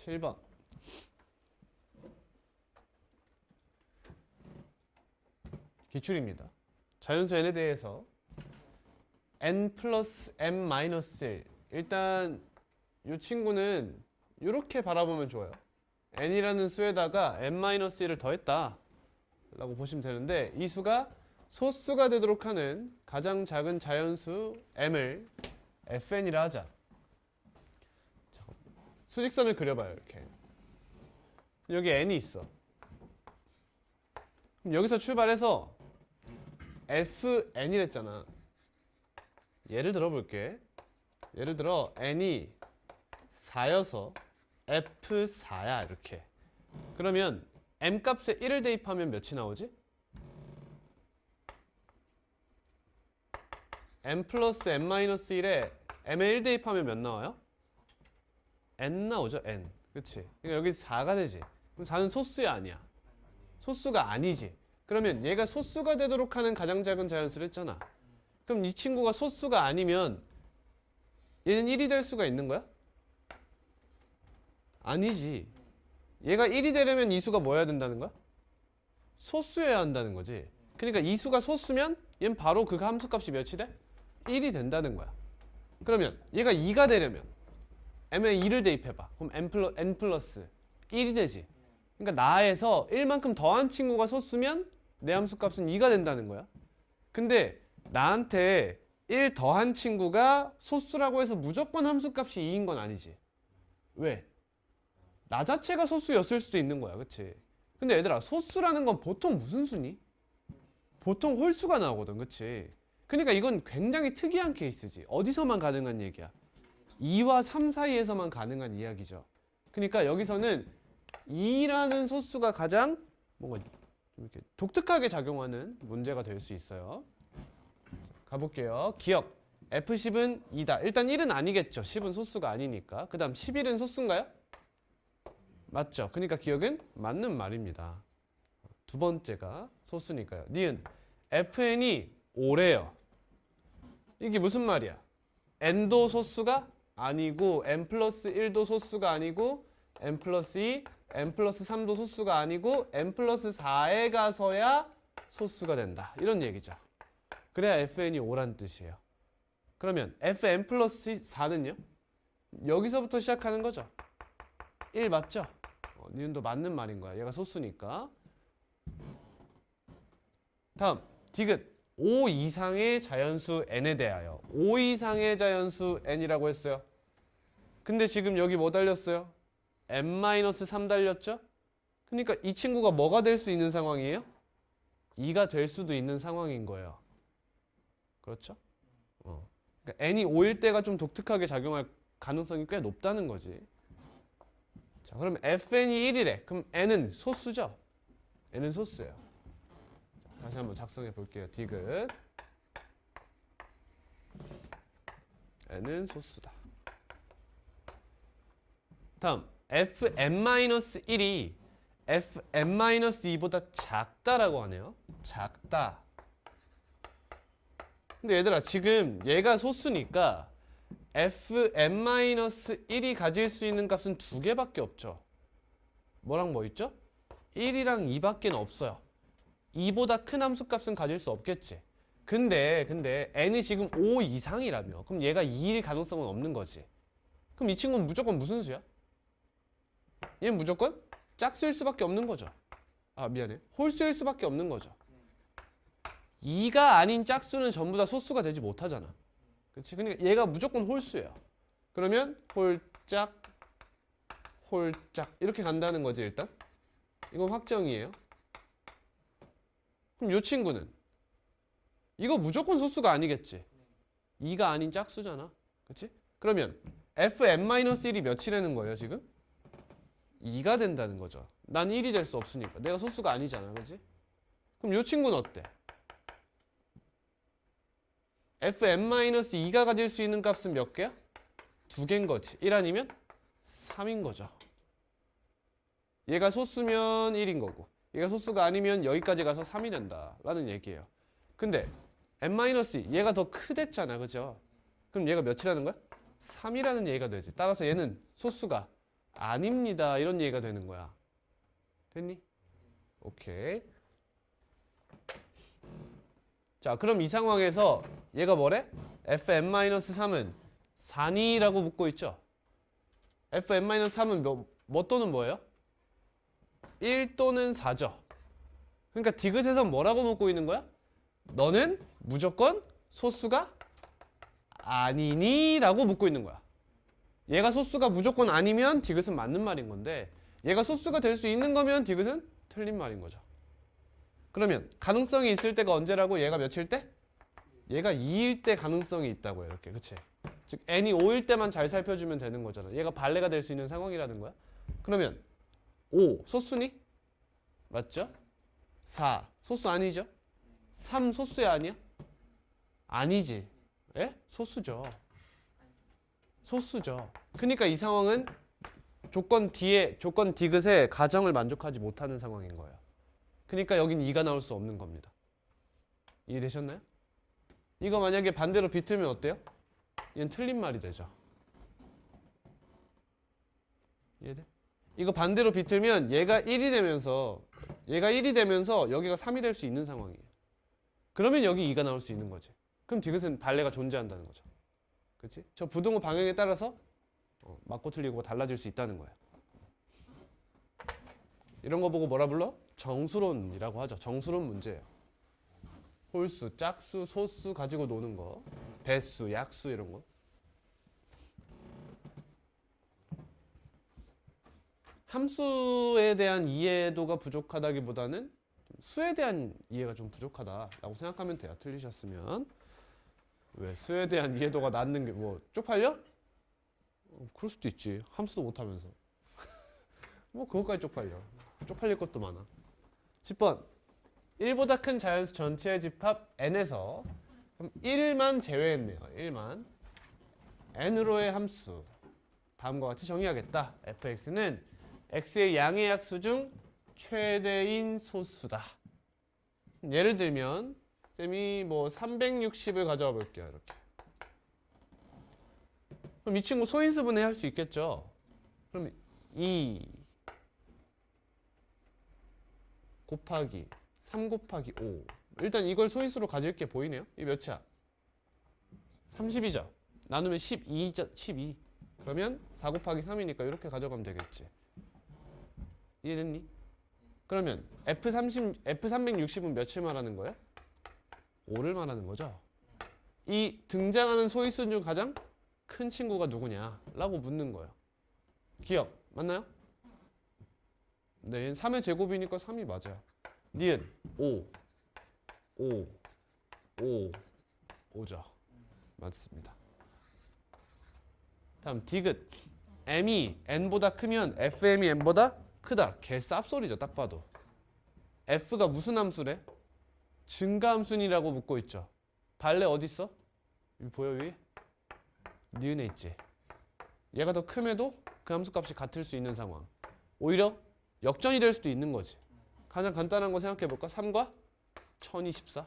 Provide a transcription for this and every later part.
7번. 기출입니다. 자연수 n에 대해서 n 플러스 m 마이너스 1. 일단 이 친구는 이렇게 바라보면 좋아요. n이라는 수에다가 m 마이너스 1을 더했다 라고 보시면 되는데, 이 수가 소수가 되도록 하는 가장 작은 자연수 m을 fn이라 하자. 수직선을 그려봐요. 이렇게 여기 n이 있어. 그럼 여기서 출발해서 fn이랬잖아. 예를 들어 볼게. 예를 들어 n이 4여서 f4야 이렇게. 그러면 m 값에 1을 대입하면 몇이 나오지? m 플러스 m 마이너스 1에 m에 1 대입하면 몇 나와요? n 나오죠. n. 그치? 그러니까 여기 4가 되지. 그럼 4는 소수야 아니야? 소수가 아니지. 그러면 얘가 소수가 되도록 하는 가장 작은 자연수를 했잖아. 그럼 이 친구가 소수가 아니면 얘는 1이 될 수가 있는 거야? 아니지. 얘가 1이 되려면 이 수가 뭐 해야 된다는 거야? 소수여야 한다는 거지. 그러니까 이 수가 소수면 얘는 바로 그 함수값이 몇이 돼? 1이 된다는 거야. 그러면 얘가 2가 되려면 m에 2를 대입해봐. 그럼 n 플러스 1이 되지. 그러니까 나에서 1만큼 더한 친구가 소수면 내 함수값은 2가 된다는 거야. 근데 나한테 1 더한 친구가 소수라고 해서 무조건 함수값이 2인 건 아니지. 왜? 나 자체가 소수였을 수도 있는 거야. 그치? 근데 얘들아, 소수라는 건 보통 무슨 수니? 보통 홀수가 나오거든. 그치? 그러니까 이건 굉장히 특이한 케이스지. 어디서만 가능한 얘기야? 2와 3 사이에서만 가능한 이야기죠. 그러니까 여기서는 2라는 소수가 가장 뭔가 이렇게 독특하게 작용하는 문제가 될 수 있어요. 가볼게요. 기억. F10은 2다. 일단 1은 아니겠죠. 10은 소수가 아니니까. 그 다음 11은 소수인가요? 맞죠. 그러니까 기억은 맞는 말입니다. 두 번째가 소수니까요. 니은. fn이 5래요. 이게 무슨 말이야? n도 소수가 아니고 n 플러스 1도 소수가 아니고 n 플러스 2, n 플러스 3도 소수가 아니고 n 플러스 4에 가서야 소수가 된다. 이런 얘기죠. 그래야 fn이 5란 뜻이에요. 그러면 fn 플러스 4는요? 여기서부터 시작하는 거죠. 1 맞죠? 니은도 맞는 말인 거야. 얘가 소수니까. 다음 디귿. 5 이상의 자연수 n에 대하여. 5 이상의 자연수 n이라고 했어요. 근데 지금 여기 뭐 달렸어요? n-3 달렸죠? 그러니까 이 친구가 뭐가 될 수 있는 상황이에요? 2가 될 수도 있는 상황인 거예요. 그렇죠? 그러니까 n이 5일 때가 좀 독특하게 작용할 가능성이 꽤 높다는 거지. 자, 그럼 fn이 1이래. 그럼 n은 소수죠? n은 소수예요. 자, 다시 한번 작성해 볼게요. 디귿. n은 소수다. 다음 fn-1이 fn-2보다 작다라고 하네요. 작다. 근데 얘들아, 지금 얘가 소수니까 fn-1이 가질 수 있는 값은 두 개밖에 없죠. 뭐랑 뭐 있죠? 1이랑 2밖에 없어요. 2보다 큰 함수값은 가질 수 없겠지. 근데 n이 지금 5 이상이라며. 그럼 얘가 2일 가능성은 없는 거지. 그럼 이 친구는 무조건 무슨 수야? 얘는 무조건 짝수일 수밖에 없는 거죠. 아, 미안해. 홀수일 수밖에 없는 거죠. 2가 아닌 짝수는 전부 다 소수가 되지 못하잖아. 그렇지? 그러니까 얘가 무조건 홀수예요. 그러면 홀짝 이렇게 간다는 거지. 일단 이건 확정이에요. 그럼 이 친구는 이거 무조건 소수가 아니겠지. 2가 아닌 짝수잖아. 그렇지? 그러면 fn-1이 몇이라는 거예요 지금? 2가 된다는 거죠. 난 1이 될 수 없으니까. 내가 소수가 아니잖아. 그렇지? 그럼 이 친구는 어때? fn-2가 가질 수 있는 값은 몇 개야? 두 개인 거지. 1 아니면 3인 거죠. 얘가 소수면 1인 거고, 얘가 소수가 아니면 여기까지 가서 3이 된다 라는 얘기예요. 근데 n-2 얘가 더 크댔잖아. 그죠? 그럼 얘가 몇이라는 거야? 3이라는 얘기가 되지. 따라서 얘는 소수가 아닙니다. 이런 얘기가 되는 거야. 됐니? 오케이. 자, 그럼 이 상황에서 얘가 뭐래? fn-3은 4니라고 묻고 있죠? fn-3은 뭐 또는 뭐예요? 1 또는 4죠. 그러니까 디귿에서 뭐라고 묻고 있는 거야? 너는 무조건 소수가 아니니? 라고 묻고 있는 거야. 얘가 소수가 무조건 아니면 디귿은 맞는 말인 건데 얘가 소수가 될 수 있는 거면 디귿은 틀린 말인 거죠. 그러면 가능성이 있을 때가 언제라고? 얘가 몇일 때? 얘가 2일 때 가능성이 있다고요. 이렇게. 그치? 즉 n이 5일 때만 잘 살펴주면 되는 거잖아. 얘가 발레가 될 수 있는 상황이라는 거야. 그러면 5 소수니? 맞죠? 4 소수 아니죠? 3 소수야 아니야? 아니지. 예? 소수죠. 소수죠. 그러니까 이 상황은 조건 디귿의 가정을 만족하지 못하는 상황인 거예요. 그러니까 여긴 2가 나올 수 없는 겁니다. 이해되셨나요? 이거 만약에 반대로 비틀면 어때요? 얘는 틀린 말이 되죠. 이해돼? 이거 반대로 비틀면 얘가 1이 되면서 여기가 3이 될 수 있는 상황이에요. 그러면 여기 2가 나올 수 있는 거지. 그럼 디귿은 발레가 존재한다는 거죠. 그치? 저 부등호 방향에 따라서 맞고 틀리고가 달라질 수 있다는 거예요. 이런 거 보고 뭐라 불러? 정수론이라고 하죠. 정수론 문제예요. 홀수, 짝수, 소수 가지고 노는 거. 배수, 약수 이런 거. 함수에 대한 이해도가 부족하다기보다는 수에 대한 이해가 좀 부족하다라고 생각하면 돼요. 틀리셨으면. 왜? 수에 대한 이해도가 낮는 게 뭐 쪽팔려? 그럴 수도 있지. 함수도 못하면서. 뭐 그것까지 쪽팔려. 쪽팔릴 것도 많아. 10번. 1보다 큰 자연수 전체의 집합 n에서 그럼 1만 제외했네요. 1만. n으로의 함수. 다음과 같이 정의하겠다. fx는 x의 양의 약수 중 최대인 소수다. 예를 들면 쌤이 뭐 360을 가져와 볼게요. 이렇게. 그럼 이 친구 소인수분해 할 수 있겠죠. 그럼 2 곱하기 3 곱하기 5. 일단 이걸 소인수로 가질 게 보이네요. 이 몇이야? 30이죠. 나누면 12죠. 12. 그러면 4 곱하기 3이니까 이렇게 가져가면 되겠지. 이해됐니? 그러면 F360은 몇을 말하는 거예요? 5를 말하는 거죠. 이 등장하는 소인수 중 가장 큰 친구가 누구냐? 라고 묻는 거예요. 기억, 맞나요? 네, 얘는 3의 제곱이니까 3이 맞아요. 니은 5, 5죠. 맞습니다. 다음 디귿. m이 n보다 크면 fm이 n보다 크다. 개 쌉소리죠. 딱 봐도. f가 무슨 함수래? 증가함수니라고 묻고 있죠. 발레 어딨어? 여기 보여 위에? 니은에 있지. 얘가 더 크면도 그 함수값이 같을 수 있는 상황. 오히려 역전이 될 수도 있는 거지. 가장 간단한 거 생각해볼까? 3과 1024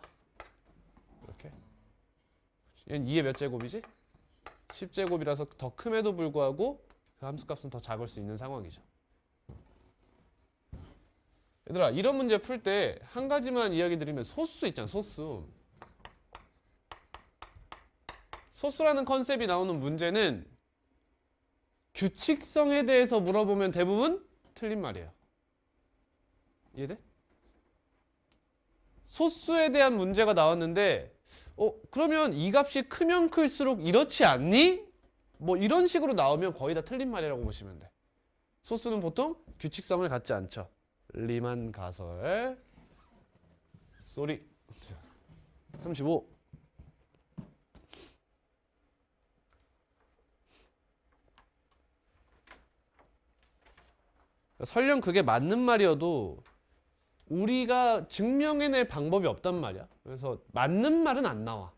이렇게. 얘는 2의 몇 제곱이지? 10제곱이라서 더 큼에도 불구하고 그 함수값은 더 작을 수 있는 상황이죠. 얘들아, 이런 문제 풀 때 한 가지만 이야기 드리면 소수 있잖아. 소수. 소수라는 컨셉이 나오는 문제는 규칙성에 대해서 물어보면 대부분 틀린 말이에요. 이해돼? 소수에 대한 문제가 나왔는데 그러면 이 값이 크면 클수록 이렇지 않니? 뭐 이런 식으로 나오면 거의 다 틀린 말이라고 보시면 돼. 소수는 보통 규칙성을 갖지 않죠. 리만 가설 쏘리 35. 설령 그게 맞는 말이어도 우리가 증명해낼 방법이 없단 말이야. 그래서 맞는 말은 안 나와.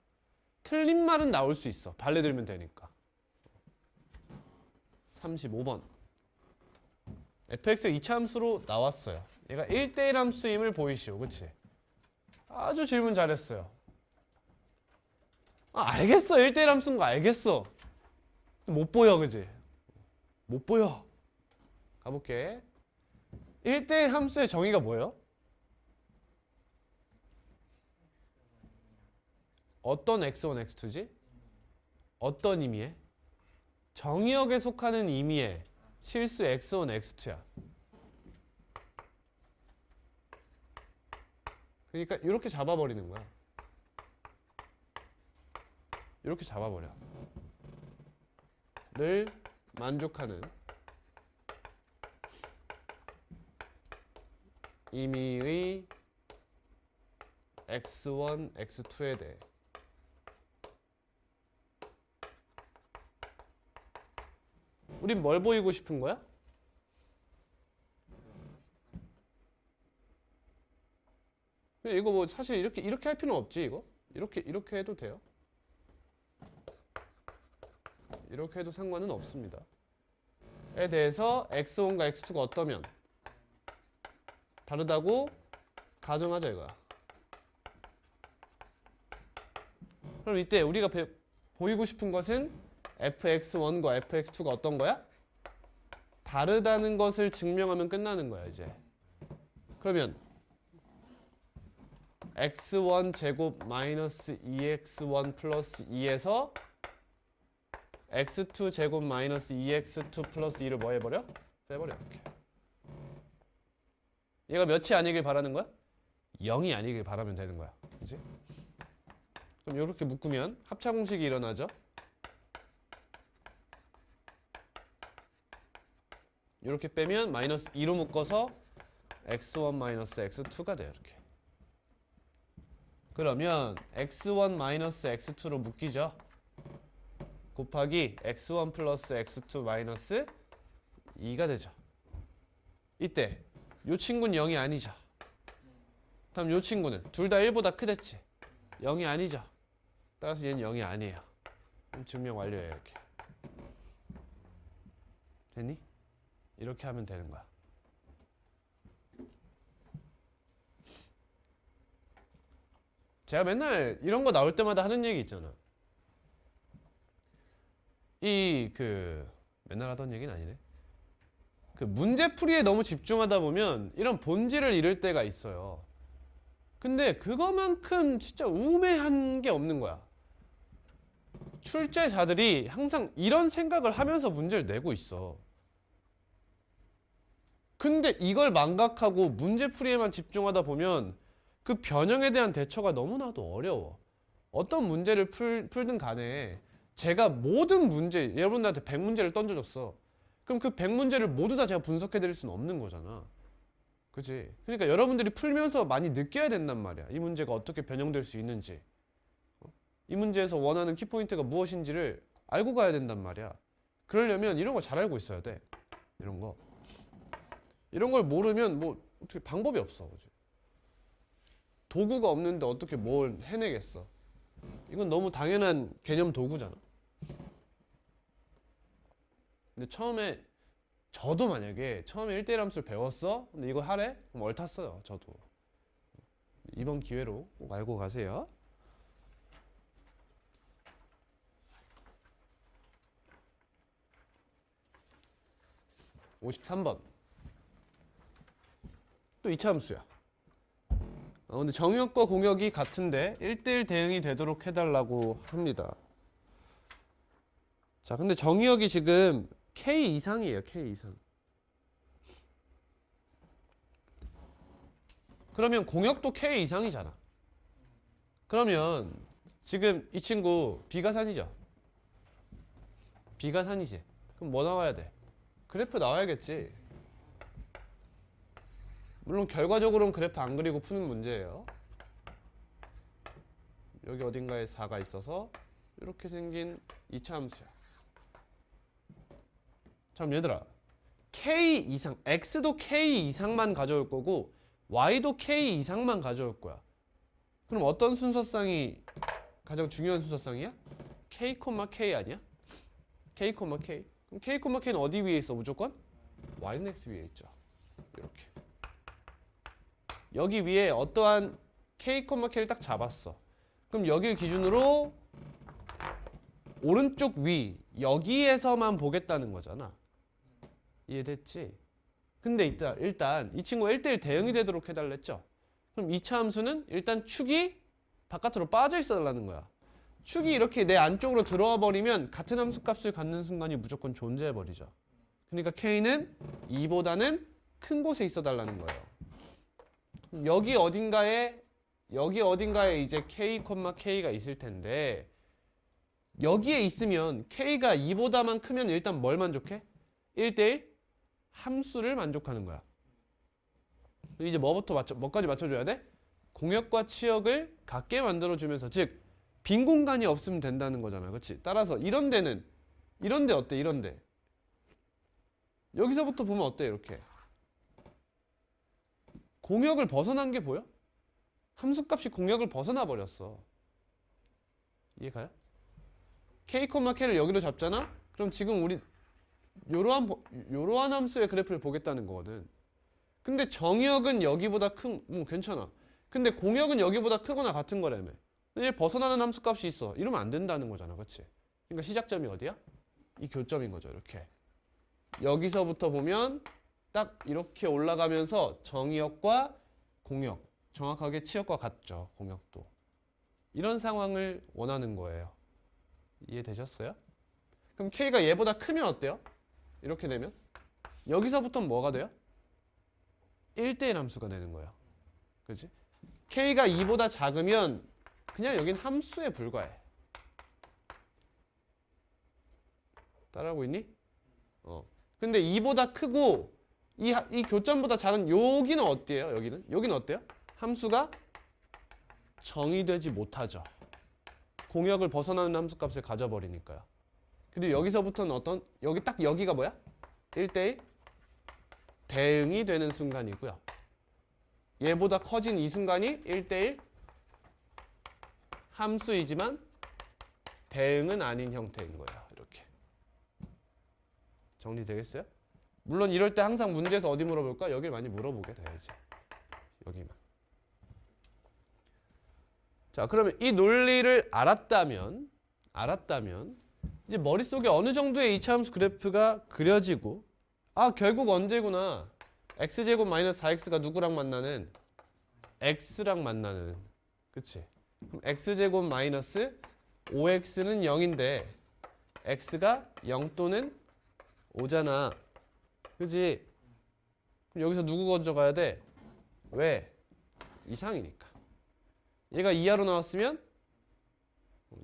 틀린 말은 나올 수 있어. 발레 들면 되니까. 35번. fx의 2차 함수로 나왔어요. 얘가 1대1 함수임을 보이시오. 그치? 아주 질문 잘했어요. 알겠어. 1대1 함수인 거 알겠어. 못 보여. 그치? 못 보여. 가볼게. 1대1 함수의 정의가 뭐예요? 어떤 x1, x2지? 어떤 의미에? 정의역에 속하는 의미의 실수 x1, x2야. 그러니까 이렇게 잡아버리는 거야. 이렇게 잡아버려. 를 만족하는 의미의 x1, x2에 대해 우린 뭘 보이고 싶은 거야? 이거 뭐 사실 이렇게 할 필요는 없지. 이거 이렇게 해도 돼요. 이렇게 해도 상관은 없습니다. 에 대해서 x1과 x2가 어떠면 다르다고 가정하자 이거야. 그럼 이때 우리가 보이고 싶은 것은 fx1과 fx2가 어떤 거야? 다르다는 것을 증명하면 끝나는 거야 이제. 그러면 x1 제곱 마이너스 2x1 플러스 2에서 x2 제곱 마이너스 2x2 플러스 2를 뭐 해버려? 빼버려. 이렇게. 얘가 몇이 아니길 바라는 거야? 0이 아니길 바라면 되는 거야. 그치? 그럼 이렇게 묶으면 합차 공식이 일어나죠. 이렇게 빼면 마이너스 2로 묶어서 x1 마이너스 x2가 돼요. 이렇게. 그러면 x1 마이너스 x2로 묶이죠. 곱하기 x1 플러스 x2 마이너스 2가 되죠. 이때 요 친구는 0이 아니죠. 다음 요 친구는 둘 다 1보다 크댔지. 0이 아니죠. 따라서 얘는 0이 아니에요. 그럼 증명 완료예요. 이렇게. 됐니? 이렇게 하면 되는 거야. 제가 맨날 이런 거 나올 때마다 하는 얘기 있잖아. 맨날 하던 얘기는 아니네. 문제풀이에 너무 집중하다 보면 이런 본질을 잃을 때가 있어요. 근데 그거만큼 진짜 우매한 게 없는 거야. 출제자들이 항상 이런 생각을 하면서 문제를 내고 있어. 근데 이걸 망각하고 문제풀이에만 집중하다 보면 그 변형에 대한 대처가 너무나도 어려워. 어떤 문제를 풀든 간에 제가 모든 문제, 여러분들한테 100문제를 던져줬어. 그럼 그 100문제를 모두 다 제가 분석해 드릴 수는 없는 거잖아. 그치? 그러니까 여러분들이 풀면서 많이 느껴야 된단 말이야. 이 문제가 어떻게 변형될 수 있는지. 이 문제에서 원하는 키포인트가 무엇인지를 알고 가야 된단 말이야. 그러려면 이런 거 잘 알고 있어야 돼. 이런 거. 이런 걸 모르면 뭐 어떻게 방법이 없어. 그치? 도구가 없는데 어떻게 뭘 해내겠어. 이건 너무 당연한 개념 도구잖아. 근데 저도 만약에 처음에 1대1 함수를 배웠어? 근데 이거 하래? 그럼 얼탔어요. 저도. 이번 기회로 꼭 알고 가세요. (53번) 또 2차 함수야. 근데 정역과 공역이 같은데 1대1 대응이 되도록 해달라고 합니다. 자, 근데 정역이 지금 K 이상이에요. K 이상. 그러면 공역도 K 이상이잖아. 그러면 지금 이 친구 비가산이죠. 비가산이지. 그럼 뭐 나와야 돼? 그래프 나와야겠지. 물론 결과적으로는 그래프 안 그리고 푸는 문제예요. 여기 어딘가에 4가 있어서 이렇게 생긴 2차 함수야. 참 얘들아, K 이상, X도 K 이상만 가져올 거고 Y도 K 이상만 가져올 거야. 그럼 어떤 순서상이 가장 중요한 순서상이야? K, K 아니야? K, K. 그럼 K, K는 어디 위에 있어 무조건? Y는 X 위에 있죠. 이렇게. 여기 위에 어떠한 K, K를 딱 잡았어. 그럼 여기를 기준으로 오른쪽 위 여기에서만 보겠다는 거잖아. 이해됐지? 근데 일단 이 친구가 1대1 대응이 되도록 해달랬죠. 그럼 2차 함수는 일단 축이 바깥으로 빠져 있어 달라는 거야. 축이 이렇게 내 안쪽으로 들어와 버리면 같은 함수값을 갖는 순간이 무조건 존재해 버리죠. 그러니까 K는 2보다는 큰 곳에 있어 달라는 거예요. 여기 어딘가에 이제 K, K가 있을 텐데 여기에 있으면 K가 2보다만 크면 일단 뭘 만족해? 1대1 함수를 만족하는 거야. 이제 뭐까지 맞춰줘야 돼? 공역과 치역을 같게 만들어주면서, 즉 빈 공간이 없으면 된다는 거잖아. 그렇지? 따라서 이런데 어때? 이런데 여기서부터 보면 어때? 이렇게 공역을 벗어난 게 보여? 함수값이 공역을 벗어나 버렸어. 이해가요? K, K를 여기로 잡잖아? 그럼 지금 우리 요러한 함수의 그래프를 보겠다는 거거든. 근데 정역은 여기보다 괜찮아. 근데 공역은 여기보다 크거나 같은 거라며. 얘 벗어나는 함수값이 있어. 이러면 안 된다는 거잖아. 그치? 그러니까 시작점이 어디야? 이 교점인 거죠. 이렇게. 여기서부터 보면 딱 이렇게 올라가면서 정역과 공역, 정확하게 치역과 같죠. 공역도. 이런 상황을 원하는 거예요. 이해되셨어요? 그럼 K가 얘보다 크면 어때요? 이렇게 되면 여기서부터는 뭐가 돼요? 1대1 함수가 되는 거예요. 그치? K가 2보다 작으면 그냥 여긴 함수에 불과해. 따라하고 있니? 근데 2보다 크고 이 교점보다 작은 여기는 어때요? 여기는 어때요? 함수가 정의되지 못하죠. 공역을 벗어나는 함수값을 가져버리니까요. 근데 여기서부터는 여기가 뭐야? 1대1 대응이 되는 순간이고요. 얘보다 커진 이 순간이 1대1 함수이지만 대응은 아닌 형태인 거예요. 이렇게. 정리되겠어요? 물론 이럴 때 항상 문제에서 어디 물어볼까? 여길 많이 물어보게 돼야지. 여기만. 자, 그러면 이 논리를 알았다면 이제 머릿속에 어느 정도의 2차 함수 그래프가 그려지고, 결국 언제구나. x제곱 마이너스 4x가 누구랑 만나는? x랑 만나는. 그치? 그럼 x제곱 마이너스 5x는 0인데 x가 0 또는 5잖아. 그치? 그럼 여기서 누구 가져가야 돼? 왜? 이상이니까. 얘가 이하로 나왔으면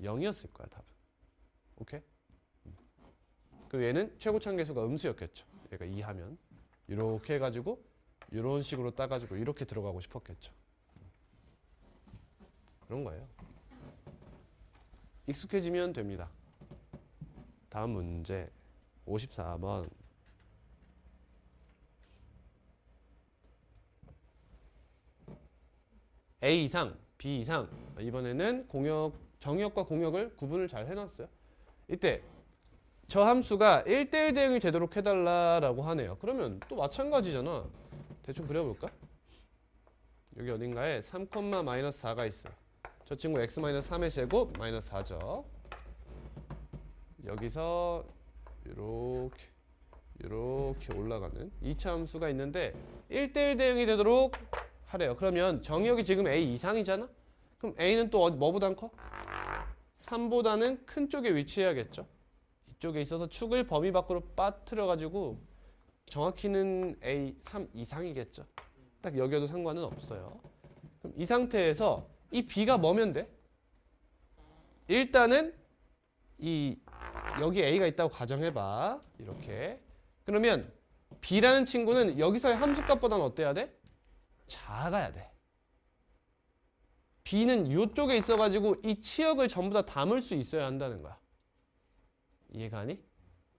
0이었을 거야, 답은. 오케이? 그리고 얘는 최고차계수가 음수였겠죠. 얘가 2하면 이렇게 해가지고 이런 식으로 따가지고 이렇게 들어가고 싶었겠죠. 그런 거예요. 익숙해지면 됩니다. 다음 문제 54번. A 이상, B 이상. 이번에는 정역과 공역을 구분을 잘 해놨어요. 이때 저 함수가 1대1 대응이 되도록 해달라고 하네요. 그러면 또 마찬가지잖아. 대충 그려볼까? 여기 어딘가에 3, 마이너스 4가 있어. 저 친구 x 마이너스 3의 제곱 마이너스 4죠. 여기서 이렇게 올라가는 2차 함수가 있는데 1대1 대응이 되도록 하래요. 그러면 정역이 지금 A 이상이잖아? 그럼 A는 또 뭐보단 커? 3보다는 큰 쪽에 위치해야겠죠. 이쪽에 있어서 축을 범위 밖으로 빠뜨려가지고 정확히는 A 3 이상이겠죠. 딱 여기여도 상관은 없어요. 그럼 이 상태에서 이 B가 뭐면 돼? 일단은 여기 A가 있다고 가정해봐. 이렇게. 그러면 B라는 친구는 여기서의 함수값보다는 어때야 돼? 작아야 돼. B는 이쪽에 있어가지고 이 치역을 전부 다 담을 수 있어야 한다는 거야. 이해가 아니?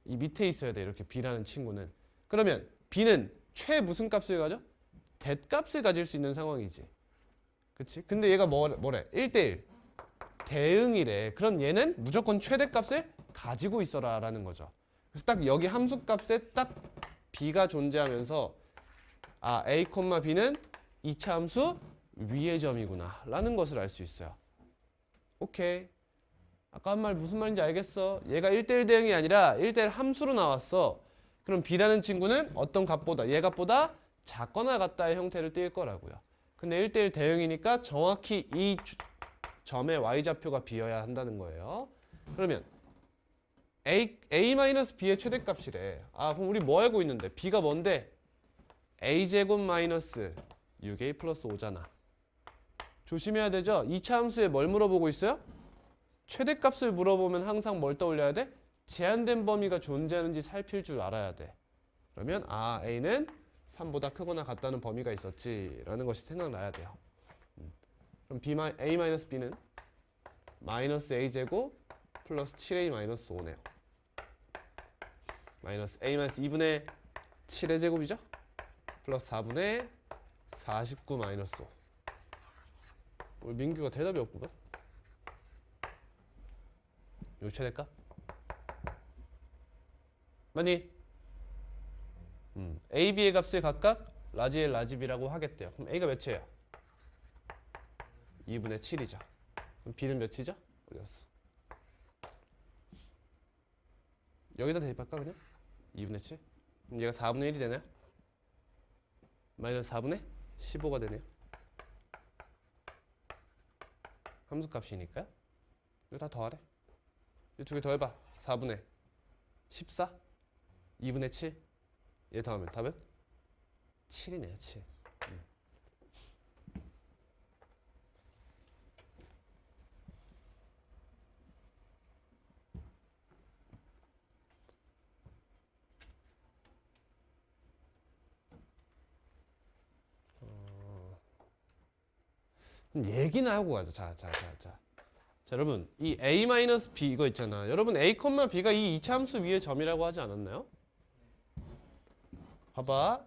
이 밑에 있어야 돼. 이렇게 B라는 친구는. 그러면 B는 최 무슨 값을 가져? 대값을 가질 수 있는 상황이지. 그치? 근데 얘가 뭐래? 1대1 대응이래. 그럼 얘는 무조건 최대값을 가지고 있어라 라는 거죠. 그래서 딱 여기 함수값에 딱 B가 존재하면서 A, B는 2차 함수 위의 점이구나 라는 것을 알 수 있어요. 오케이. 아까 한 말 무슨 말인지 알겠어? 얘가 1대1 대응이 아니라 1대1 함수로 나왔어. 그럼 b라는 친구는 어떤 값보다 얘 값보다 작거나 같다의 형태를 띌 거라고요. 근데 1대1 대응이니까 정확히 이 점의 y좌표가 b여야 한다는 거예요. 그러면 a-b의 최대값이래. 아, 그럼 우리 뭐 알고 있는데? b가 뭔데? a제곱 마이너스 6a 플러스 5잖아. 조심해야 되죠? 2차 함수에 뭘 물어보고 있어요? 최대값을 물어보면 항상 뭘 떠올려야 돼? 제한된 범위가 존재하는지 살필 줄 알아야 돼. 그러면 아, a는 3보다 크거나 같다는 범위가 있었지 라는 것이 생각나야 돼요. 그럼 a-b는 마이너스 a제곱 플러스 7a 마이너스 5네요. 마이너스 a 마이너스 2분의 7의 제곱이죠? 플러스 4분의 49 마이너스 5. 우리 민규가 대답이 없구만. 이거 최대값? 맞니? a, b의 값을 각각 라지 L, 라지 B라고 하겠대요. 그럼 a가 몇이에요? 2분의 7이죠. 그럼 b는 몇이죠? 어디 갔어? 여기다 대입할까 그냥? 2분의 7? 그럼 얘가 4분의 1이 되나요? 마이너스 4분의 15가 되네요. 함수값이니까요. 이거 다 더하래. 이 두 개 더해봐. 4분의 14 2분의 7 얘 더하면 답은 7이네요. 7. 얘기나 하고 가자. 자, 여러분, 이 a-b 이거 있잖아. 여러분, a, b가 이 2차 함수 위의 점이라고 하지 않았나요? 봐봐.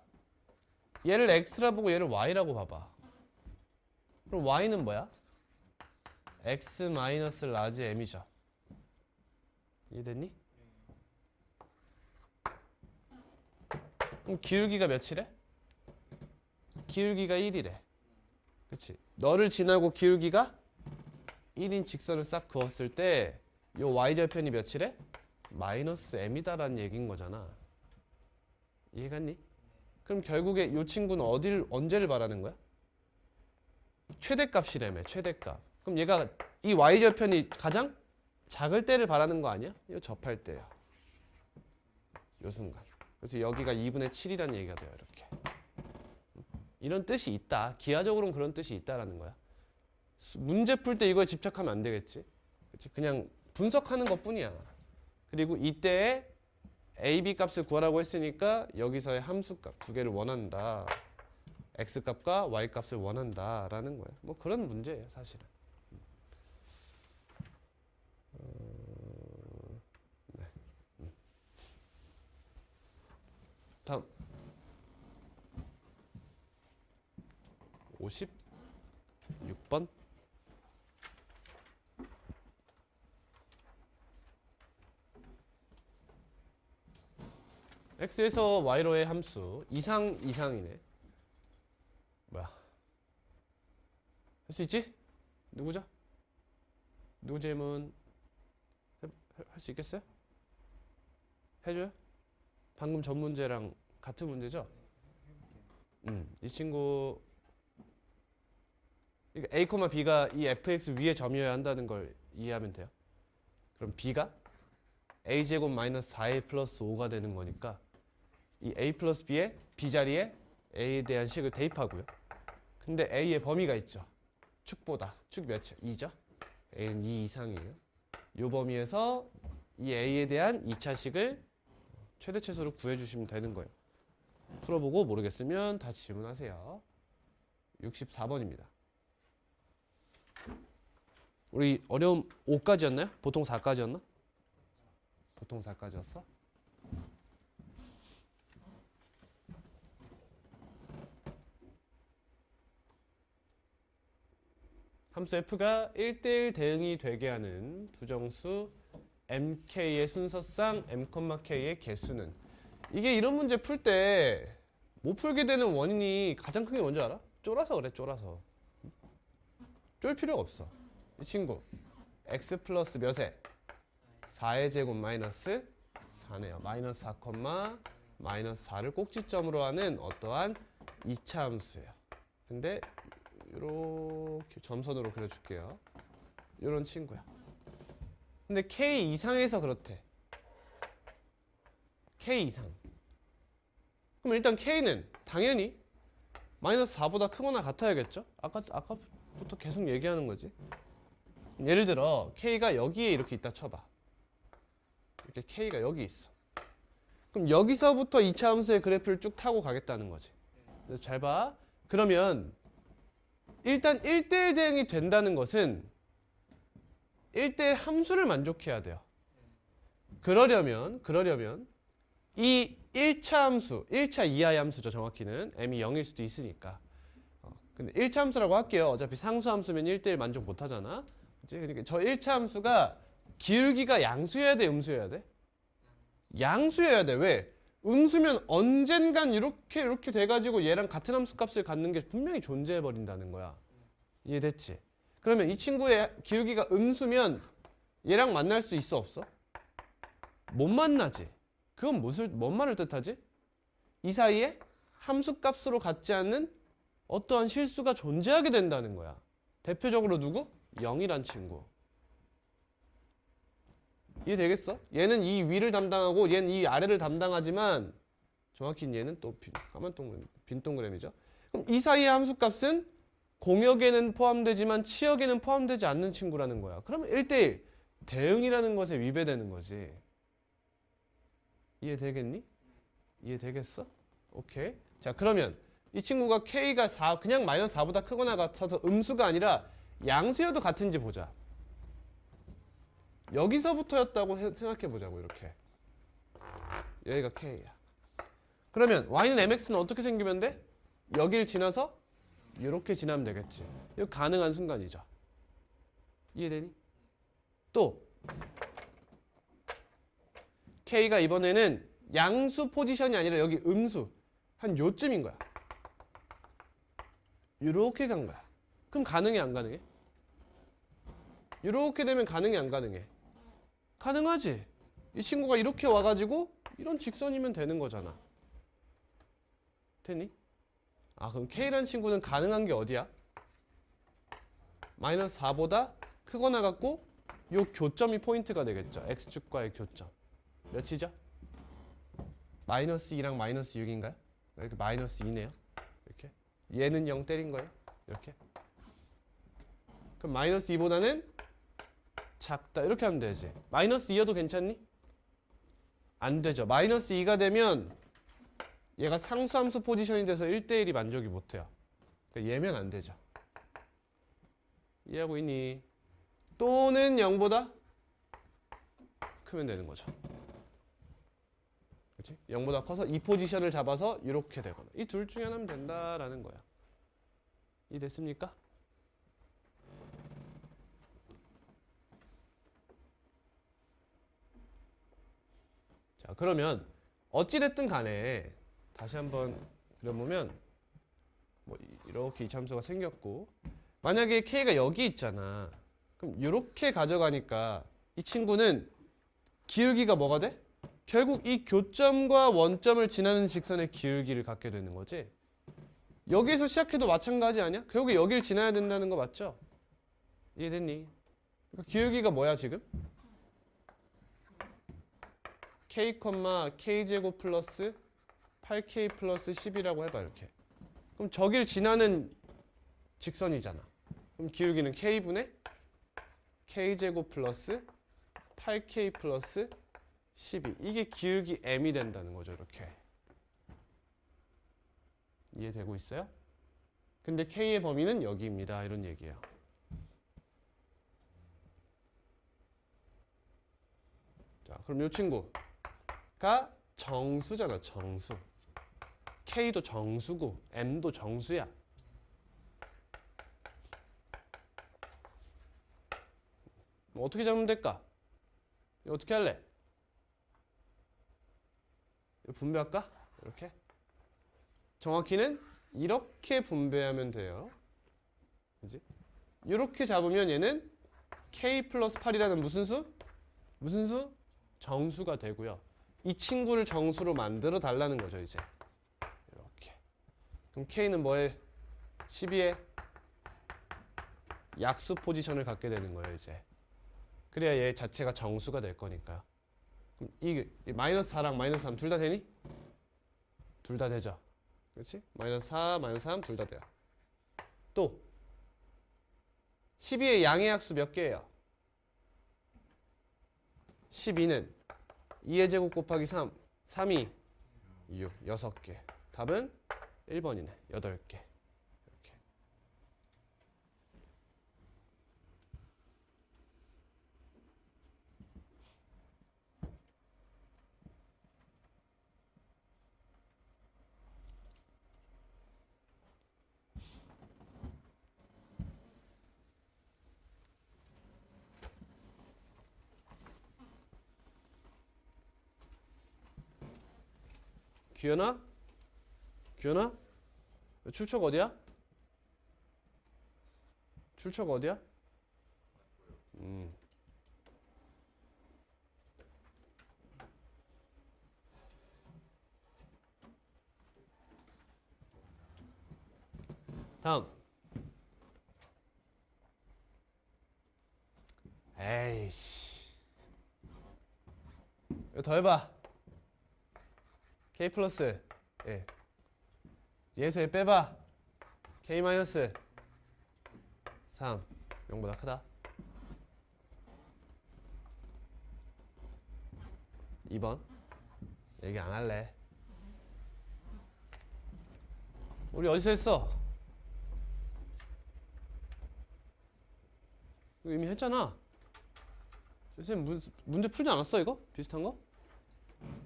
얘를 x라 보고 얘를 y라고 봐봐. 그럼 y는 뭐야? x 마이너스 라지 m이죠. 이해됐니? 그럼 기울기가 몇이래? 기울기가 1이래. 그치? 너를 지나고 기울기가 1인 직선을 싹 그었을 때 요 y절편이 몇이래? 마이너스 m이다라는 얘기인 거잖아. 이해갔니? 그럼 결국에 요 친구는 언제를 말하는 거야? 최대값이라며, 최대값. 그럼 얘가 이 y절편이 가장 작을 때를 말하는 거 아니야? 이거 접할 때야. 요 순간. 그래서 여기가 2분의 7이라는 얘기가 돼요. 이렇게. 이런 뜻이 있다. 기하적으로는 그런 뜻이 있다라는 거야. 문제 풀 때 이거에 집착하면 안 되겠지. 그치? 그냥 분석하는 것 뿐이야. 그리고 이때에 a, b 값을 구하라고 했으니까 여기서의 함수값 두 개를 원한다. x 값과 y 값을 원한다라는 거야. 뭐 그런 문제예요, 사실은. 네. 다음 56번 x에서 y로의 함수 이상이네. 뭐야? 할 수 있지? 누구죠? 누구 질문 할 수 있겠어요? 해줘요? 방금 전 문제랑 같은 문제죠? 이 친구 a, b가 이 fx 위의 점이어야 한다는 걸 이해하면 돼요. 그럼 b가 a제곱 마이너스 4a 플러스 5가 되는 거니까 이 a 플러스 b의 b 자리에 a에 대한 식을 대입하고요. 근데 a의 범위가 있죠. 축보다. 축 몇이야? 2죠? a는 2 이상이에요. 이 범위에서 이 a에 대한 2차식을 최대 최소로 구해주시면 되는 거예요. 풀어보고 모르겠으면 다시 질문하세요. 64번입니다. 우리 어려움 5까지였나요? 보통 4까지였나? 보통 4까지였어? 함수 f가 1대1 대응이 되게 하는 두정수 mk의 순서상 m, k의 개수는 이게 이런 문제 풀 때 못 풀게 되는 원인이 가장 큰 게 뭔지 알아? 쫄아서 그래. 쫄아서. 쫄 필요가 없어. 이 친구 x 플러스 몇에? 4의 제곱 마이너스 4네요. 마이너스 4, 마이너스 4를 꼭지점으로 하는 어떠한 2차 함수예요. 근데 이렇게 점선으로 그려줄게요. 이런 친구야. 근데 k 이상에서 그렇대. k 이상. 그럼 일단 k는 당연히 마이너스 4보다 크거나 같아야겠죠? 아까부터 계속 얘기하는 거지. 예를 들어 k가 여기에 이렇게 있다 쳐봐. 이렇게 k가 여기 있어. 그럼 여기서부터 2차 함수의 그래프를 쭉 타고 가겠다는 거지. 그래서 잘 봐. 그러면 일단 1대1 대응이 된다는 것은 1대1 함수를 만족해야 돼요. 그러려면 이 1차 함수, 1차 이하의 함수죠. 정확히는 m이 0일 수도 있으니까. 근데 1차 함수라고 할게요. 어차피 상수 함수면 1대1 만족 못 하잖아. 그치? 그러니까 저 1차 함수가 기울기가 양수여야 돼, 음수여야 돼? 양수여야 돼. 왜? 음수면 언젠간 이렇게 돼가지고 얘랑 같은 함수 값을 갖는 게 분명히 존재해 버린다는 거야. 이해됐지? 그러면 이 친구의 기울기가 음수면 얘랑 만날 수 있어, 없어? 못 만나지. 그건 뭔 말을 뜻하지? 이 사이에 함수 값으로 같지 않는 어떠한 실수가 존재하게 된다는 거야. 대표적으로 누구? 0이란 친구. 이해되겠어? 얘는 이 위를 담당하고 얘는 이 아래를 담당하지만 정확히 얘는 또 빈 동그라미죠. 그럼 이 사이의 함수 값은 공역에는 포함되지만 치역에는 포함되지 않는 친구라는 거야. 그러면 1대1 대응이라는 것에 위배되는 거지. 이해되겠니? 이해되겠어? 오케이. 자, 그러면 이 친구가 k가 4, 그냥 마이너스 4보다 크거나 같아서 음수가 아니라 양수여도 같은지 보자. 여기서부터였다고 생각해 보자고. 이렇게 여기가 k야. 그러면 y는 mx는 어떻게 생기면 돼? 여길 지나서 이렇게 지나면 되겠지. 이거 가능한 순간이죠. 이해되니? 또 k가 이번에는 양수 포지션이 아니라 여기 음수 한 요쯤인 거야. 이렇게 간 거야. 그럼 가능해, 안 가능해? 이렇게 되면 가능해, 안 가능해? 가능하지. 이 친구가 이렇게 와가지고 이런 직선이면 되는 거잖아. 됐니? 아, 그럼 K라는 친구는 가능한 게 어디야? 마이너스 4보다 크거나 같고 요 교점이 포인트가 되겠죠. X축과의 교점. 몇이죠? 마이너스 2랑 마이너스 6인가요? 이렇게 마이너스 2네요. 이렇게. 얘는 0 때린 거예요. 이렇게. 그럼 마이너스 2보다는 작다. 이렇게 하면 되지. 마이너스 2여도 괜찮니? 안 되죠. 마이너스 2가 되면 얘가 상수함수 포지션이 돼서 1대1이 만족이 못해요. 그러니까 얘면 안 되죠. 이해하고 있니? 또는 0보다 크면 되는 거죠. 그렇지? 0보다 커서 이 포지션을 잡아서 이렇게 되거나 이 둘 중에 하나면 된다라는 거야. 이해됐습니까? 자, 그러면 어찌됐든 간에 다시 한번 그려보면 뭐 이렇게 이차함수가 생겼고 만약에 k가 여기 있잖아. 그럼 이렇게 가져가니까 이 친구는 기울기가 뭐가 돼? 결국 이 교점과 원점을 지나는 직선의 기울기를 갖게 되는 거지. 여기에서 시작해도 마찬가지 아니야? 결국에 여기를 지나야 된다는 거 맞죠? 이해됐니? 그러니까 기울기가 뭐야 지금? k, k제곱 플러스 8k 플러스 10이라고 해봐. 이렇게. 그럼 저길 지나는 직선이잖아. 그럼 기울기는 k분의 k제곱 플러스 8k 플러스 12. 이게 기울기 m이 된다는 거죠. 이렇게. 이해되고 있어요? 근데 k의 범위는 여기입니다. 이런 얘기예요. 자, 그럼 이 친구가 정수잖아. 정수. k도 정수고 m도 정수야. 뭐 어떻게 잡으면 될까? 이거 어떻게 할래? 이거 분배할까? 이렇게? 정확히는 이렇게 분배하면 돼요. 그지? 이렇게 잡으면 얘는 k 플러스 8이라는 무슨 수? 무슨 수? 정수가 되고요. 이 친구를 정수로 만들어 달라는 거죠, 이제. 이렇게. 그럼 K는 뭐에? 12의 약수 포지션을 갖게 되는 거예요, 이제. 그래야 얘 자체가 정수가 될 거니까. 그럼 이 마이너스 4랑 마이너스 3 둘 다 되니? 둘 다 되죠. 그렇지? 마이너스 4, 마이너스 3 둘 다 돼요. 또 12의 양의 약수 몇 개예요? 12는 2의 제곱 곱하기 3, 3이 6, 6개. 답은 1번이네, 8개. 이렇게. 규현아? 규현아? 출처가 어디야? 출처가 어디야? 다음. 에이씨. 이거 더 해봐. K 플러스. 예. 얘에서 얘 빼봐. K 마이너스 3. 0보다 크다. 2번. 얘기 안 할래. 우리 어디서 했어? 이거 이미 했잖아. 선생님 문제 풀지 않았어 이거? 비슷한 거?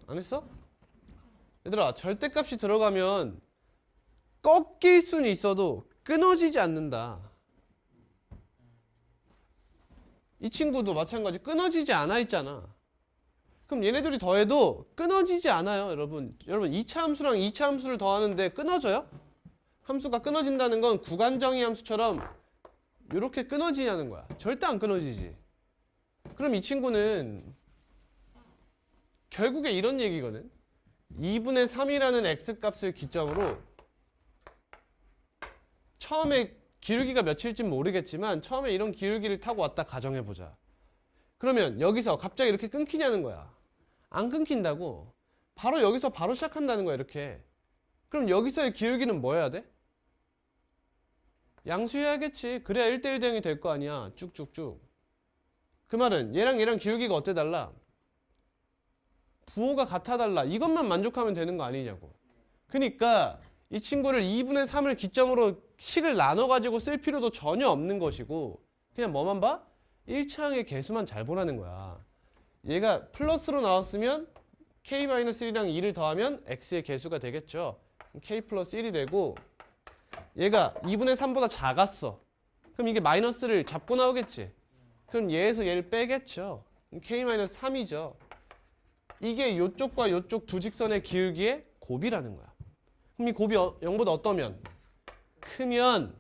안 했어? 얘들아, 절대값이 들어가면 꺾일 수는 있어도 끊어지지 않는다. 이 친구도 마찬가지 끊어지지 않아 있잖아. 그럼 얘네들이 더해도 끊어지지 않아요, 여러분. 여러분 2차 함수랑 2차 함수를 더하는데 끊어져요? 함수가 끊어진다는 건 구간정의 함수처럼 이렇게 끊어지냐는 거야. 절대 안 끊어지지. 그럼 이 친구는 결국에 이런 얘기거든. 2분의 3이라는 x값을 기점으로 처음에 기울기가 몇일진 모르겠지만 처음에 이런 기울기를 타고 왔다 가정해보자. 그러면 여기서 갑자기 이렇게 끊기냐는 거야. 안 끊긴다고. 바로 여기서 바로 시작한다는 거야, 이렇게. 그럼 여기서의 기울기는 뭐 해야 돼? 양수해야겠지. 그래야 1대1 대응이 될 거 아니야. 쭉쭉쭉. 그 말은 얘랑 얘랑 기울기가 어때 달라? 부호가 같아 달라. 이것만 만족하면 되는 거 아니냐고. 그러니까 이 친구를 2분의 3을 기점으로 식을 나눠가지고 쓸 필요도 전혀 없는 것이고 그냥 뭐만 봐? 1차항의 개수만 잘 보라는 거야. 얘가 플러스로 나왔으면 k-1이랑 2를 더하면 x의 개수가 되겠죠. k 플러스 1이 되고 얘가 2분의 3보다 작았어. 그럼 이게 마이너스를 잡고 나오겠지. 그럼 얘에서 얘를 빼겠죠. k-3이죠. 이게 요쪽과 요쪽 두 직선의 기울기의 곱이라는 거야. 그럼 이 곱이 0보다 어떠면? 크면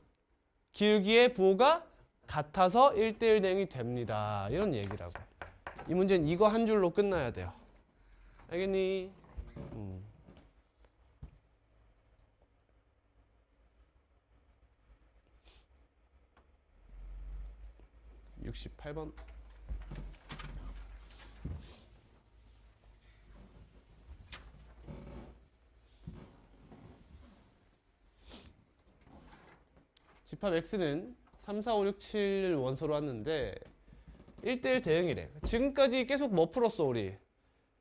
기울기의 부호가 같아서 1대1 대응이 됩니다. 이런 얘기라고. 이 문제는 이거 한 줄로 끝나야 돼요. 알겠니? 68번. 집합 X는 3, 4, 5, 6, 7 원소로 왔는데 1대1 대응이래. 지금까지 계속 뭐 풀었어 우리?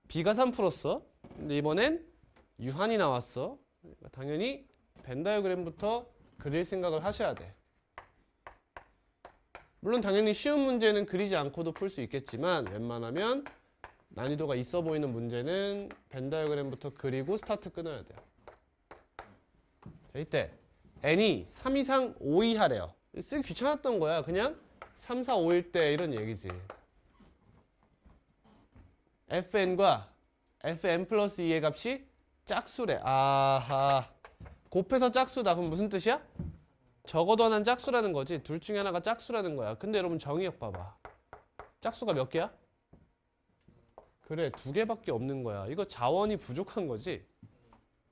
B가 3 풀었어. 근데 이번엔 유한이 나왔어. 그러니까 당연히 벤 다이어그램부터 그릴 생각을 하셔야 돼. 물론 당연히 쉬운 문제는 그리지 않고도 풀 수 있겠지만 웬만하면 난이도가 있어 보이는 문제는 벤 다이어그램부터 그리고 스타트 끊어야 돼요. 자, 이때 n이 3 이상 5 이하래요. 쓰기 귀찮았던 거야. 그냥 3, 4, 5일 때 이런 얘기지. fn과 fn 플러스 2의 값이 짝수래. 아하. 곱해서 짝수다. 그럼 무슨 뜻이야? 적어도 하나는 짝수라는 거지. 둘 중에 하나가 짝수라는 거야. 근데 여러분 정의역 봐봐. 짝수가 몇 개야? 그래, 두 개밖에 없는 거야. 이거 자원이 부족한 거지?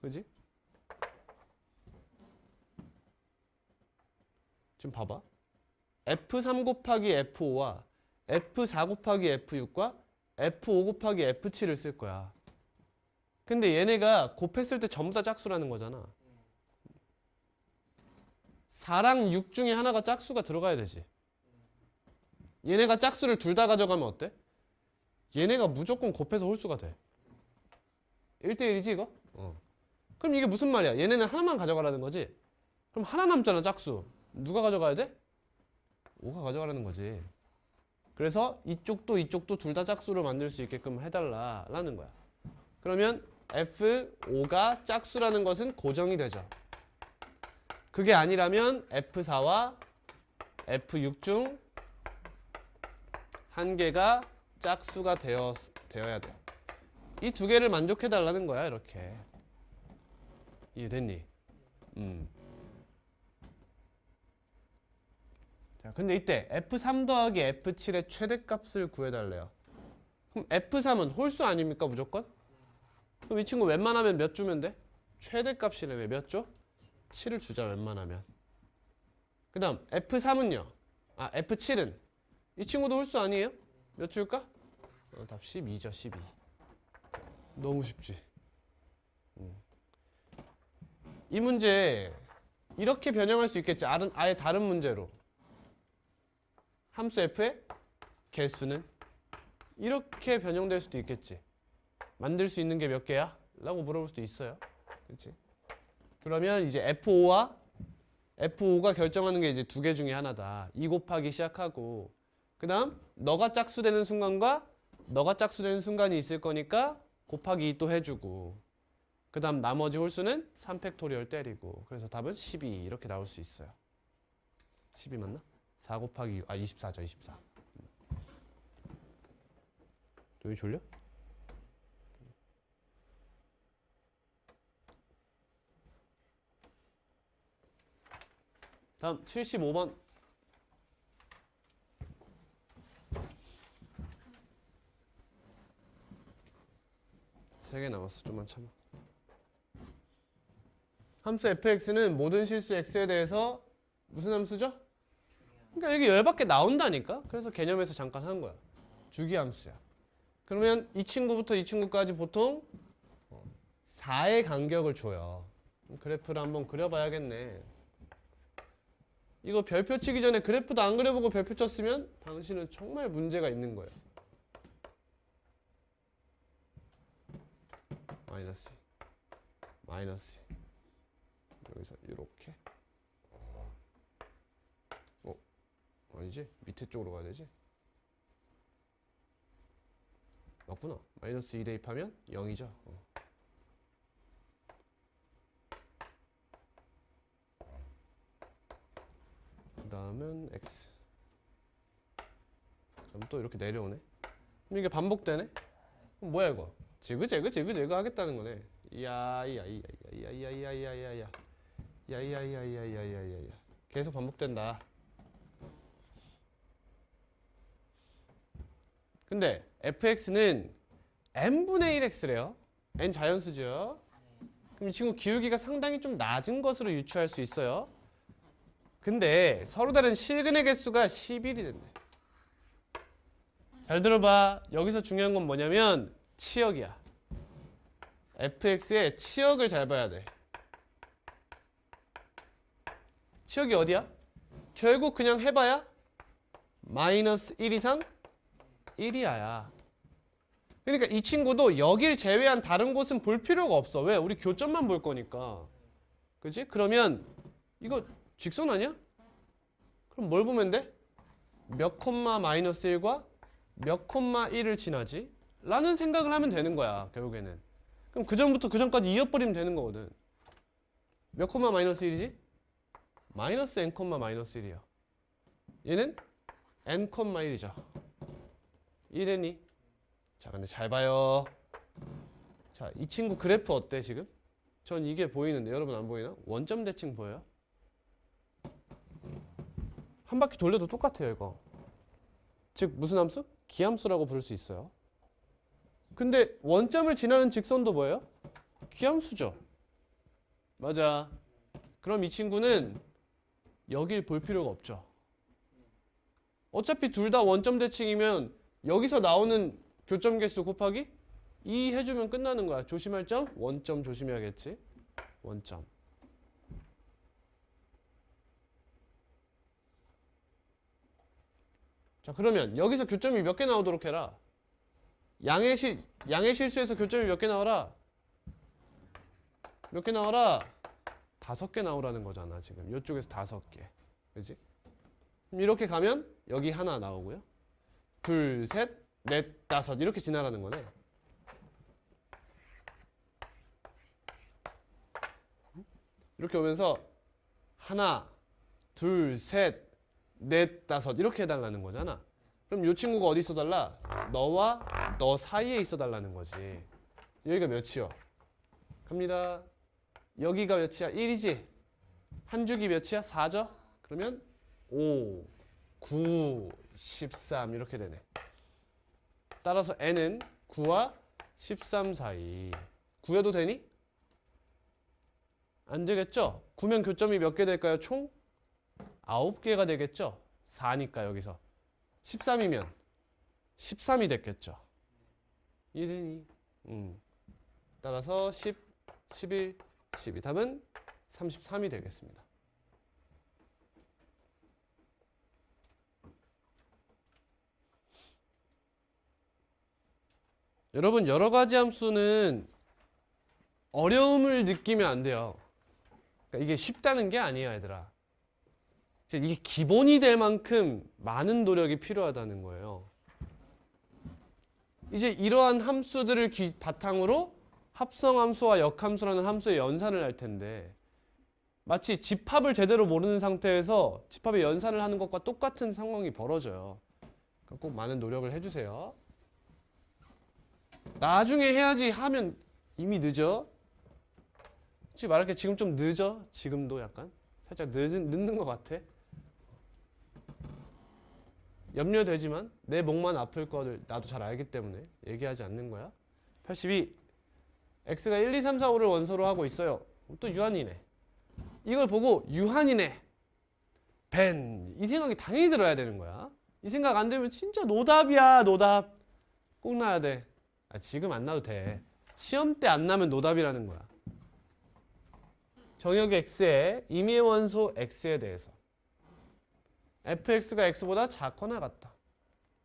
그지? 지금 봐봐. F3 곱하기 F5와 F4 곱하기 F6과 F5 곱하기 F7을 쓸 거야. 근데 얘네가 곱했을 때 전부 다 짝수라는 거잖아. 4랑 6 중에 하나가 짝수가 들어가야 되지. 얘네가 짝수를 둘 다 가져가면 어때? 얘네가 무조건 곱해서 홀수가 돼. 1대1이지 이거? 그럼 이게 무슨 말이야? 얘네는 하나만 가져가라는 거지? 그럼 하나 남잖아 짝수. 누가 가져가야 돼? 5가 가져가라는 거지. 그래서 이쪽도 둘 다 짝수를 만들 수 있게끔 해달라는 거야. 그러면 F5가 짝수라는 것은 고정이 되죠. 그게 아니라면 F4와 F6 중 한 개가 짝수가 되어야 돼. 이 두 개를 만족해 달라는 거야, 이렇게. 이해됐니? 자, 근데 이때 F3 더하기 F7의 최대값을 구해달래요. 그럼 F3은 홀수 아닙니까, 무조건? 그럼 이 친구 웬만하면 몇 주면 돼? 최대값이래. 몇 줘? 7을 주자, 웬만하면. 그 다음 F3은요? F7은 이 친구도 홀수 아니에요? 몇 줄까? 답 12죠, 12. 너무 쉽지. 이 문제 이렇게 변형할 수 있겠지. 아예 다른 문제로. 함수 f의 개수는 이렇게 변형될 수도 있겠지. 만들 수 있는 게 몇 개야? 라고 물어볼 수도 있어요. 그렇지? 그러면 이제 F5가 결정하는 게 이제 두 개 중에 하나다. 2 곱하기 시작하고 그 다음 너가 짝수 되는 순간과 너가 짝수 되는 순간이 있을 거니까 곱하기 2 또 해주고 그 다음 나머지 홀수는 3팩토리얼 때리고 그래서 답은 12 이렇게 나올 수 있어요. 12 맞나? 4 곱하기 6, 24죠, 24. 너희 졸려? 다음 75번. 세 개 남았어. 좀만 참아. 함수 fx는 모든 실수 x에 대해서 무슨 함수죠? 그러니까 여기 열받게 나온다니까? 그래서 개념에서 잠깐 한 거야. 주기함수야. 그러면 이 친구부터 이 친구까지 보통 4의 간격을 줘요. 그래프를 한번 그려봐야겠네. 이거 별표 치기 전에 그래프도 안 그려보고 별표 쳤으면 당신은 정말 문제가 있는 거예요. 마이너스 여기서 이렇게 아니지? 밑에 쪽으로 가야 되지? 맞구나. 마이너스 2 대입하면 0이죠. 그 다음은 x. 그럼 또 이렇게 내려오네. 그럼 이게 반복되네? 그럼 뭐야 이거? 지그재그 하겠다는 거네. 야야야야야야야야야야야야야야야야야야 계속 반복된다. 근데 fx는 n분의 1x래요. n 자연수죠. 그럼 이 친구 기울기가 상당히 좀 낮은 것으로 유추할 수 있어요. 근데 서로 다른 실근의 개수가 11이 된대. 잘 들어봐. 여기서 중요한 건 뭐냐면 치역이야. fx의 치역을 잘 봐야 돼. 치역이 어디야? 결국 그냥 해봐야 마이너스 1 이상 1이야야. 그러니까 이 친구도 여길 제외한 다른 곳은 볼 필요가 없어. 왜? 우리 교점만 볼 거니까. 그치? 그러면 이거 직선 아니야? 그럼 뭘 보면 돼? 몇 콤마 마이너스 1과 몇 콤마 1을 지나지? 라는 생각을 하면 되는 거야, 결국에는. 그럼 그 전부터 그 전까지 이어버리면 되는 거거든. 몇 콤마 마이너스 1이지? 마이너스 n 콤마 마이너스 1이야. 얘는 n 콤마 1이죠. 이해됐니? 자, 근데 잘 봐요. 자, 이 친구 그래프 어때, 지금? 전 이게 보이는데, 여러분 안 보이나? 원점 대칭 보여요? 한 바퀴 돌려도 똑같아요, 이거. 즉, 무슨 함수? 기함수라고 부를 수 있어요. 근데 원점을 지나는 직선도 뭐예요? 기함수죠. 맞아. 그럼 이 친구는 여길 볼 필요가 없죠. 어차피 둘 다 원점 대칭이면 여기서 나오는 교점 개수 곱하기 2 해주면 끝나는 거야. 조심할 점? 원점 조심해야겠지. 원점. 자, 그러면 여기서 교점이 몇 개 나오도록 해라. 양의 실수에서 교점이 몇 개 나와라? 몇 개 나와라? 5개 나오라는 거잖아, 지금. 이쪽에서 5개. 그지? 이렇게 가면 여기 하나 나오고요. 둘, 셋, 넷, 다섯. 이렇게 지나라는 거네. 이렇게 오면서 하나, 둘, 셋, 넷, 다섯. 이렇게 해달라는 거잖아. 그럼 이 친구가 어디 있어달라? 너와 너 사이에 있어달라는 거지. 여기가 몇이요? 갑니다. 여기가 몇이야? 1이지? 한 줄기 몇이야? 4죠? 그러면 5, 9, 13 이렇게 되네. 따라서 n은 9와 13 사이. 9여도 되니? 안 되겠죠? 9면 교점이 몇 개 될까요? 총 9개가 되겠죠? 4니까 여기서. 13이면 13이 됐겠죠? 이해되니? 따라서 10, 11, 12. 답은 33이 되겠습니다. 여러분, 여러 가지 함수는 어려움을 느끼면 안 돼요. 그러니까 이게 쉽다는 게 아니에요, 얘들아. 이게 기본이 될 만큼 많은 노력이 필요하다는 거예요. 이제 이러한 함수들을 바탕으로 합성함수와 역함수라는 함수의 연산을 할 텐데, 마치 집합을 제대로 모르는 상태에서 집합의 연산을 하는 것과 똑같은 상황이 벌어져요. 그러니까 꼭 많은 노력을 해주세요. 나중에 해야지 하면 이미 늦어. 솔직히 말할게, 지금 좀 늦어. 지금도 약간 살짝 늦는 것 같아. 염려되지만 내 목만 아플 거를 나도 잘 알기 때문에 얘기하지 않는 거야. 82. x가 1, 2, 3, 4, 5를 원소로 하고 있어요. 또 유한이네. 이걸 보고 유한이네, 벤, 이 생각이 당연히 들어야 되는 거야. 이 생각 안 들면 진짜 노답이야. 노답 꼭 나야 돼. 지금 안 나도 돼. 시험 때 안 나면 노답이라는 거야. 정역 x의 임의의 원소 x에 대해서 fx가 x보다 작거나 같다.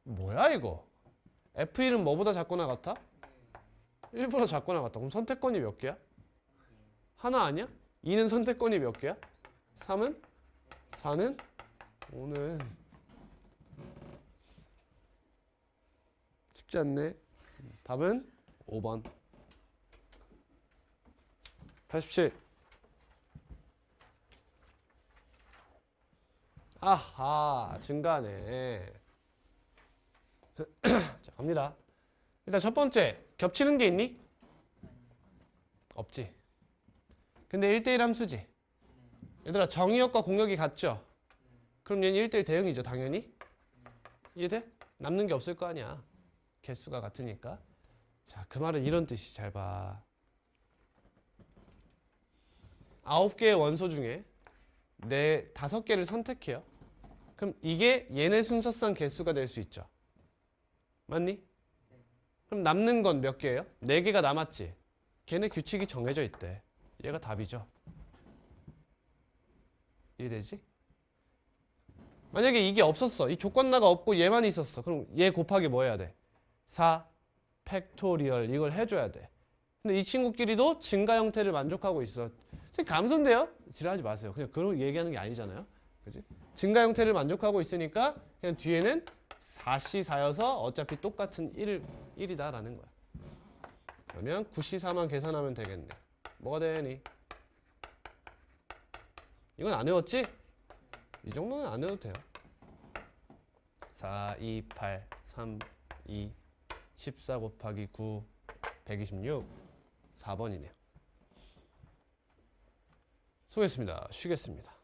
뭐야 이거? f1은 뭐보다 작거나 같아? 1보다 작거나 같다. 그럼 선택권이 몇 개야? 하나 아니야? 2는 선택권이 몇 개야? 3은? 4는? 5는? 쉽지 않네. 답은 5번. 87. 아하, 증가하네. 자, 갑니다. 일단 첫 번째, 겹치는 게 있니? 없지. 근데 1대1 함수지. 얘들아, 정의역과 공역이 같죠? 그럼 얘는 1대1 대응이죠, 당연히. 이해돼? 남는 게 없을 거 아니야. 개수가 같으니까. 자, 그 말은 이런 뜻이. 잘 봐. 9개의 원소 중에 5개를 선택해요. 그럼 이게 얘네 순서상 개수가 될 수 있죠. 맞니? 그럼 남는 건 몇 개예요? 4개가 남았지. 걔네 규칙이 정해져 있대. 얘가 답이죠. 이해되지? 만약에 이게 없었어. 이 조건나가 없고 얘만 있었어. 그럼 얘 곱하기 뭐 해야 돼? 4 팩토리얼 이걸 해줘야 돼. 근데 이 친구끼리도 증가 형태를 만족하고 있어. 감소인데요? 지랄하지 마세요. 그냥 그런 얘기하는 게 아니잖아요. 그지? 증가 형태를 만족하고 있으니까 그냥 뒤에는 4C4여서 어차피 똑같은 1이다라는 거야. 그러면 9C4만 계산하면 되겠네. 뭐가 되니? 이건 안 외웠지? 이 정도는 안 외워도 돼요. 4, 2, 8, 3, 2, 14 곱하기 9, 126, 4번이네요. 수고했습니다. 쉬겠습니다.